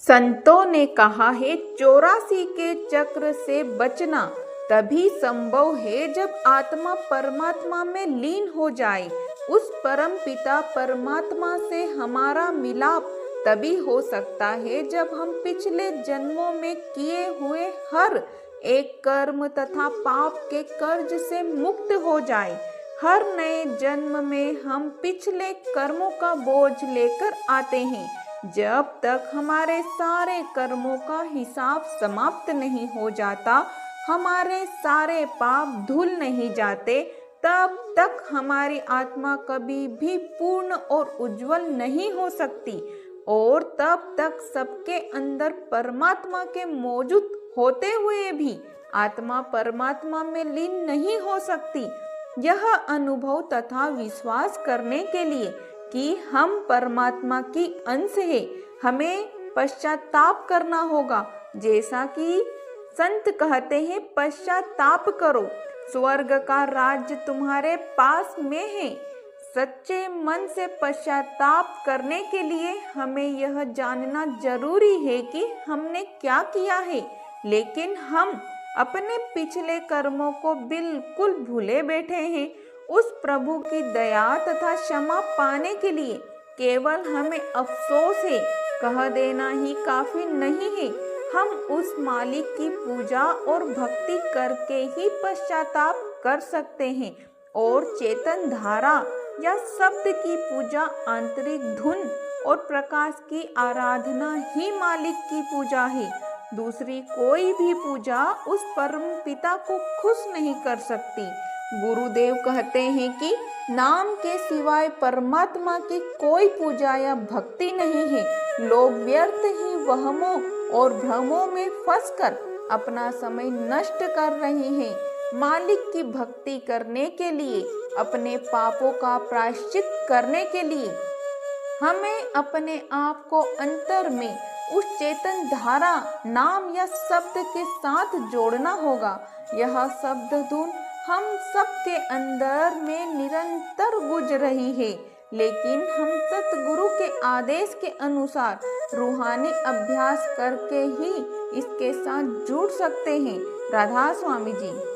संतों ने कहा है 84 के चक्र से बचना तभी संभव है जब आत्मा परमात्मा में लीन हो जाए। उस परम पिता परमात्मा से हमारा मिलाप तभी हो सकता है जब हम पिछले जन्मों में किए हुए हर एक कर्म तथा पाप के कर्ज से मुक्त हो जाए। हर नए जन्म में हम पिछले कर्मों का बोझ लेकर आते हैं। जब तक हमारे सारे कर्मों का हिसाब समाप्त नहीं हो जाता, हमारे सारे पाप धुल नहीं जाते, तब तक हमारी आत्मा कभी भी पूर्ण और उज्जवल नहीं हो सकती और तब तक सबके अंदर परमात्मा के मौजूद होते हुए भी आत्मा परमात्मा में लीन नहीं हो सकती। यह अनुभव तथा विश्वास करने के लिए कि हम परमात्मा की अंश है, हमें पश्चाताप करना होगा। जैसा कि संत कहते हैं, पश्चाताप करो, स्वर्ग का राज्य तुम्हारे पास में है। सच्चे मन से पश्चाताप करने के लिए हमें यह जानना जरूरी है कि हमने क्या किया है, लेकिन हम अपने पिछले कर्मों को बिल्कुल भूले बैठे हैं। उस प्रभु की दया तथा क्षमा पाने के लिए केवल हमें अफसोस है कह देना ही काफी नहीं है। हम उस मालिक की पूजा और भक्ति करके ही पश्चाताप कर सकते हैं और चेतन धारा या शब्द की पूजा, आंतरिक धुन और प्रकाश की आराधना ही मालिक की पूजा है। दूसरी कोई भी पूजा उस परम पिता को खुश नहीं कर सकती। गुरुदेव कहते हैं कि नाम के सिवाय परमात्मा की कोई पूजा या भक्ति नहीं है। लोग व्यर्थ ही वहमों और भ्रमों में फंसकर अपना समय नष्ट कर रहे हैं। मालिक की भक्ति करने के लिए, अपने पापों का प्रायश्चित करने के लिए हमें अपने आप को अंतर में उस चेतन धारा, नाम या शब्द के साथ जोड़ना होगा। यह शब्द धुन हम सबके अंदर में निरंतर गुज रही है, लेकिन हम सतगुरु के आदेश के अनुसार रूहानी अभ्यास करके ही इसके साथ जुड़ सकते हैं। राधा स्वामी जी।